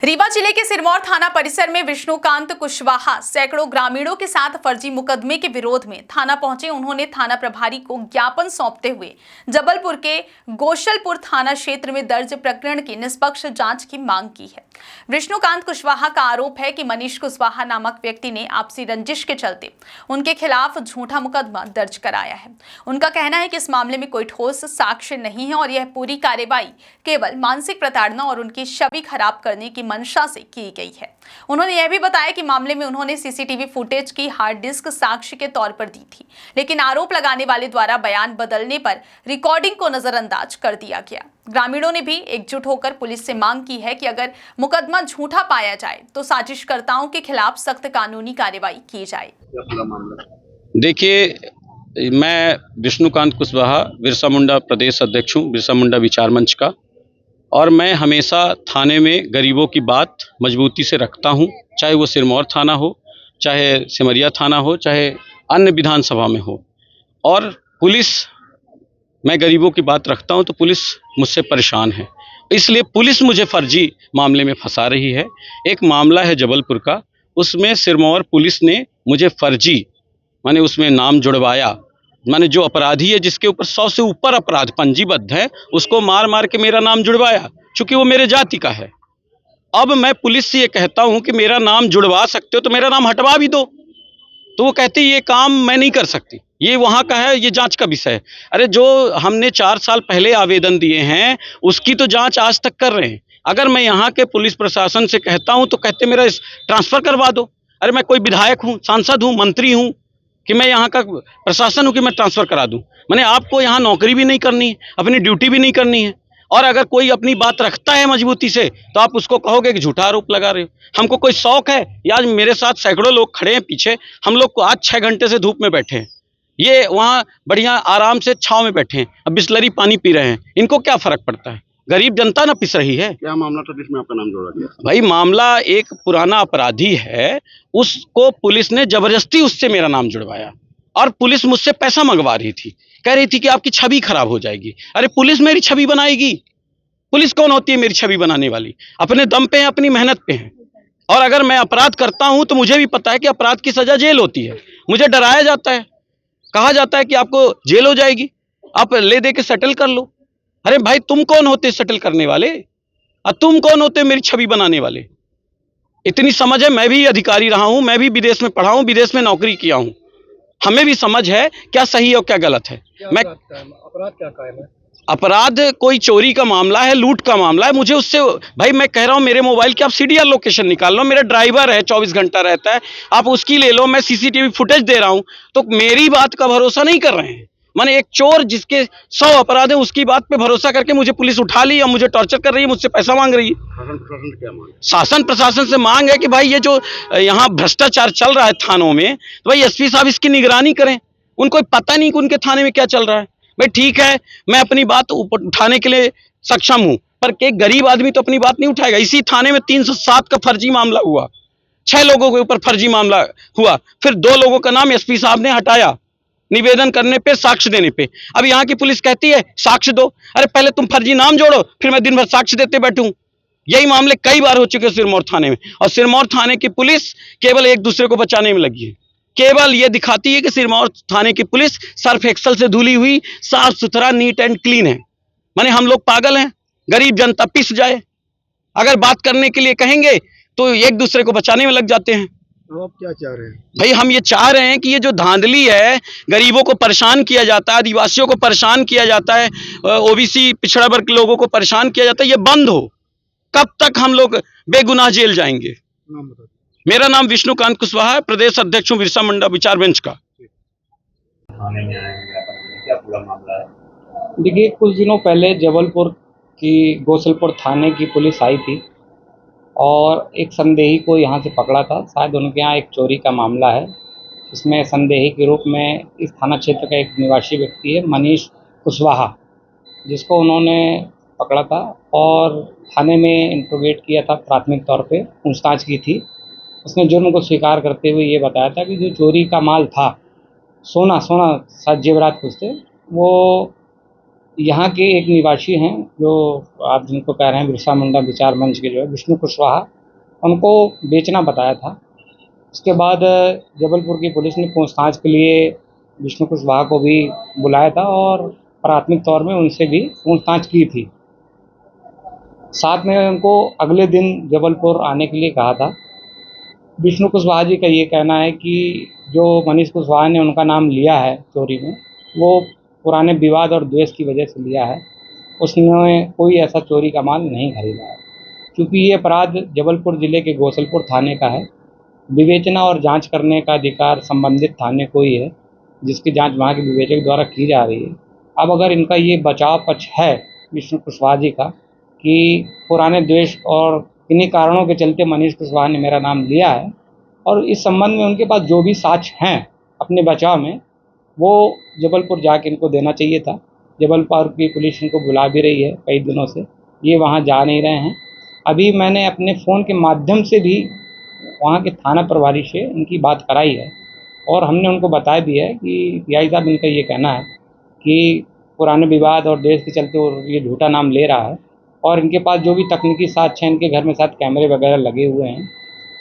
रीवा जिले के सिरमौर थाना परिसर में विष्णुकांत कुशवाहा सैकड़ों ग्रामीणों के साथ फर्जी मुकदमे के विरोध में थाना पहुंचे। उन्होंने थाना प्रभारी को ज्ञापन सौंपते हुए जबलपुर के गोशलपुर थाना क्षेत्र में दर्ज प्रकरण की निष्पक्ष जांच की मांग की है। विष्णुकांत कुशवाहा का आरोप है कि मनीष कुशवाहा नामक व्यक्ति ने आपसी रंजिश के चलते उनके खिलाफ झूठा मुकदमा दर्ज कराया है। उनका कहना है कि इस मामले में कोई ठोस साक्ष्य नहीं है और यह पूरी कार्रवाई केवल मानसिक प्रताड़ना और उनकी छवि खराब करने की मंशा से की गई है। उन्होंने यह भी बताया कि मामले में उन्होंने सीसीटीवी फुटेज की हार्ड डिस्क साक्ष्य के तौर पर दी थी, लेकिन आरोप लगाने वाले द्वारा बयान बदलने पर रिकॉर्डिंग को नजरअंदाज कर दिया गया। ग्रामीणों ने भी एकजुट होकर पुलिस से मांग की है कि अगर मुकदमा झूठा पाया जाए तो साजिशकर्ताओं के खिलाफ सख्त कानूनी कार्रवाई की जाए। देखिए, मैं विष्णुकांत कुशवाहा बिरसा मुंडा प्रदेश अध्यक्ष हूँ, बिरसा मुंडा विचार मंच का, और मैं हमेशा थाने में गरीबों की बात मजबूती से रखता हूँ, चाहे वो सिरमौर थाना हो, चाहे सिमरिया थाना हो, चाहे अन्य विधानसभा में हो। और पुलिस, मैं गरीबों की बात रखता हूँ तो पुलिस मुझसे परेशान है, इसलिए पुलिस मुझे फर्जी मामले में फंसा रही है। एक मामला है जबलपुर का, उसमें सिरमौर पुलिस ने मुझे फर्जी माने उसमें नाम जुड़वाया, माने जो अपराधी है जिसके ऊपर 100 से ऊपर अपराध पंजीबद्ध है उसको मार मार के मेरा नाम जुड़वाया, चूंकि वो मेरे जाति का है। अब मैं पुलिस से ये कहता हूं कि मेरा नाम जुड़वा सकते हो तो मेरा नाम हटवा भी दो, तो वो कहती ये काम मैं नहीं कर सकती, ये वहां का है, ये जांच का विषय है। अरे जो हमने 4 साल पहले आवेदन दिए हैं उसकी तो जांच आज तक कर रहे हैं। अगर मैं यहाँ के पुलिस प्रशासन से कहता हूँ तो कहते मेरा ट्रांसफर करवा दो। अरे मैं कोई विधायक हूँ, सांसद हूँ, मंत्री हूँ कि मैं यहाँ का प्रशासन हूँ कि मैं ट्रांसफर करा दूं? मैंने आपको यहाँ नौकरी भी नहीं करनी है, अपनी ड्यूटी भी नहीं करनी है, और अगर कोई अपनी बात रखता है मजबूती से तो आप उसको कहोगे कि झूठा आरोप लगा रहे हो। हमको कोई शौक है? या आज मेरे साथ सैकड़ों लोग खड़े हैं पीछे, हम लोग को आज 6 घंटे से धूप में बैठे हैं, ये वहाँ बढ़िया आराम से छाँव में बैठे हैं, अब बिस्लरी पानी पी रहे हैं, इनको क्या फर्क पड़ता है? गरीब जनता ना पिस रही है। क्या मामला था जिसमें आपका नाम जोड़ा गया? भाई मामला एक पुराना अपराधी है, उसको पुलिस ने जबरदस्ती उससे मेरा नाम जुड़वाया और पुलिस मुझसे पैसा मंगवा रही थी, कह रही थी कि आपकी छवि खराब हो जाएगी। अरे पुलिस मेरी छवि बनाएगी? पुलिस कौन होती है मेरी छवि बनाने वाली? अपने दम पे है, अपनी मेहनत पे है। और अगर मैं अपराध करता हूं तो मुझे भी पता है कि अपराध की सजा जेल होती है। मुझे डराया जाता है, कहा जाता है कि आपको जेल हो जाएगी, आप ले दे के सेटल कर लो। अरे भाई तुम कौन होते सेटल करने वाले, और तुम कौन होते मेरी छवि बनाने वाले? इतनी समझ है, मैं भी अधिकारी रहा हूं, मैं भी विदेश में पढ़ा हूं, विदेश में नौकरी किया हूं, हमें भी समझ है क्या सही है और क्या गलत है। मैं अपराध क्या कायम है? अपराध कोई चोरी का मामला है, लूट का मामला है, मुझे उससे भाई मैं कह रहा हूं मेरे मोबाइल की आप सीडीआर लोकेशन निकाल लो, मेरा ड्राइवर है 24 घंटा रहता है, आप उसकी ले लो, मैं सीसीटीवी फुटेज दे रहा हूं, तो मेरी बात का भरोसा नहीं कर रहे हैं। माने एक चोर जिसके 100 अपराध है उसकी बात पे भरोसा करके मुझे पुलिस उठा ली और मुझे टॉर्चर कर रही है, मुझसे पैसा मांग रही है। शासन प्रशासन से मांग है कि भाई ये जो यहाँ भ्रष्टाचार चल रहा है थानों में, तो भाई एसपी साहब इसकी निगरानी करें। उनको पता नहीं कि उनके थाने में क्या चल रहा है। भाई ठीक है, मैं अपनी बात उठाने के लिए सक्षम हूं, पर एक गरीब आदमी तो अपनी बात नहीं उठाएगा। इसी थाने में 307 का फर्जी मामला हुआ, 6 लोगों के ऊपर फर्जी मामला हुआ, फिर 2 लोगों का नाम एसपी साहब ने हटाया निवेदन करने पे, साक्ष्य देने पे। अब यहाँ की पुलिस कहती है साक्ष्य दो। अरे पहले तुम फर्जी नाम जोड़ो, फिर मैं दिन भर साक्ष्य देते बैठूं। यही मामले कई बार हो चुके हैं सिरमौर थाने में, और सिरमौर थाने की पुलिस केवल एक दूसरे को बचाने में लगी है। केवल ये दिखाती है कि सिरमौर थाने की पुलिस सर्फ एक्सल से धुली हुई, साफ सुथरा, नीट एंड क्लीन है। माने हम लोग पागल हैं, गरीब जनता पिस जाए। अगर बात करने के लिए कहेंगे तो एक दूसरे को बचाने में लग जाते हैं। तो आप क्या चाह रहे हैं? भाई हम ये चाह रहे हैं कि ये जो धांधली है, गरीबों को परेशान किया जाता है, आदिवासियों को परेशान किया जाता है, ओबीसी पिछड़ा वर्ग के लोगों को परेशान किया जाता है, ये बंद हो। कब तक हम लोग बेगुनाह जेल जाएंगे? नाम बताओ। मेरा नाम विष्णुकांत कुशवाहा है, प्रदेश अध्यक्ष हूँ बिरसा मुंडा विचार मंच का। थाने में आए हैं, क्या पूरा मामला है? देखिए, कुछ दिनों पहले जबलपुर की गोसलपुर थाने की पुलिस आई थी और एक संदेही को यहाँ से पकड़ा था। शायद उनके यहाँ एक चोरी का मामला है, इसमें संदेही के रूप में इस थाना क्षेत्र का एक निवासी व्यक्ति है मनीष कुशवाहा, जिसको उन्होंने पकड़ा था और थाने में इंट्रोगेट किया था, प्राथमिक तौर पे पूछताछ की थी। उसने जुर्म को स्वीकार करते हुए ये बताया था कि जो चोरी का माल था, सोना शायद जेवरात कुछ थे, वो यहाँ के एक निवासी हैं जो आप जिनको कह रहे हैं बिरसा मुंडा विचार मंच के जो है विष्णु कुशवाहा, उनको बेचना बताया था। उसके बाद जबलपुर की पुलिस ने पूछताछ के लिए विष्णु कुशवाहा को भी बुलाया था और प्राथमिक तौर में उनसे भी पूछताछ की थी। साथ में उनको अगले दिन जबलपुर आने के लिए कहा था। विष्णु कुशवाहा जी का ये कहना है कि जो मनीष कुशवाहा ने उनका नाम लिया है चोरी में, वो पुराने विवाद और द्वेष की वजह से लिया है। उसने कोई ऐसा चोरी का माल नहीं खरीदा है। क्योंकि ये अपराध जबलपुर ज़िले के गोसलपुर थाने का है, विवेचना और जांच करने का अधिकार संबंधित थाने को ही है, जिसकी जांच वहाँ के विवेचक द्वारा की जा रही है। अब अगर इनका ये बचाव पक्ष है विष्णु कुशवाहा जी का कि पुराने द्वेष और इन्हीं कारणों के चलते मनीष कुशवाहा ने मेरा नाम लिया है और इस संबंध में उनके पास जो भी साक्ष्य हैं अपने बचाव में, वो जबलपुर जाके इनको देना चाहिए था। जबलपुर की पुलिस इनको बुला भी रही है कई दिनों से, ये वहाँ जा नहीं रहे हैं। अभी मैंने अपने फ़ोन के माध्यम से भी वहाँ के थाना प्रभारी से इनकी बात कराई है और हमने उनको बताया भी है कि पीआई साहब इनका ये कहना है कि पुराने विवाद और देश के चलते वो ये झूठा नाम ले रहा है और इनके पास जो भी तकनीकी साक्ष्य हैं, इनके घर में शायद कैमरे वगैरह लगे हुए हैं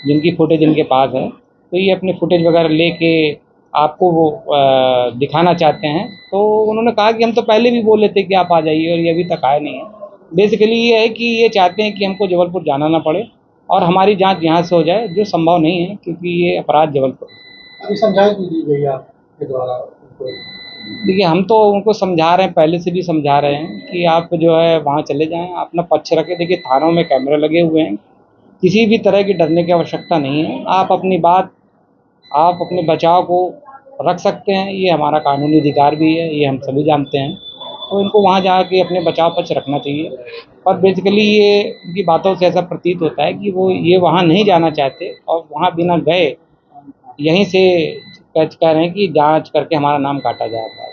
जिनकी फुटेज इनके पास है, तो ये अपने फुटेज वगैरह लेके आपको वो दिखाना चाहते हैं। तो उन्होंने कहा कि हम तो पहले भी बोले थे कि आप आ जाइए और ये अभी तक आए नहीं है। बेसिकली ये है कि ये चाहते हैं कि हमको जबलपुर जाना ना पड़े और हमारी जांच यहाँ से हो जाए, जो संभव नहीं है क्योंकि ये अपराध जबलपुर। अभी समझाइश भी दी गई आपके द्वारा उनको? देखिए, हम तो उनको समझा रहे हैं, पहले से भी समझा रहे हैं कि आप जो है वहाँ चले जाएँ, अपना पक्ष रखें। देखिए, थानों में कैमरे लगे हुए हैं, किसी भी तरह की डरने की आवश्यकता नहीं है। आप अपनी बात, आप अपने बचाव को रख सकते हैं, ये हमारा कानूनी अधिकार भी है, ये हम सभी जानते हैं। तो इनको वहाँ जाके अपने बचाव पक्ष रखना चाहिए। पर बेसिकली ये इनकी बातों से ऐसा प्रतीत होता है कि वो ये वहाँ नहीं जाना चाहते और वहाँ बिना गए यहीं से कह रहे हैं कि जांच करके हमारा नाम काटा जा रहा है।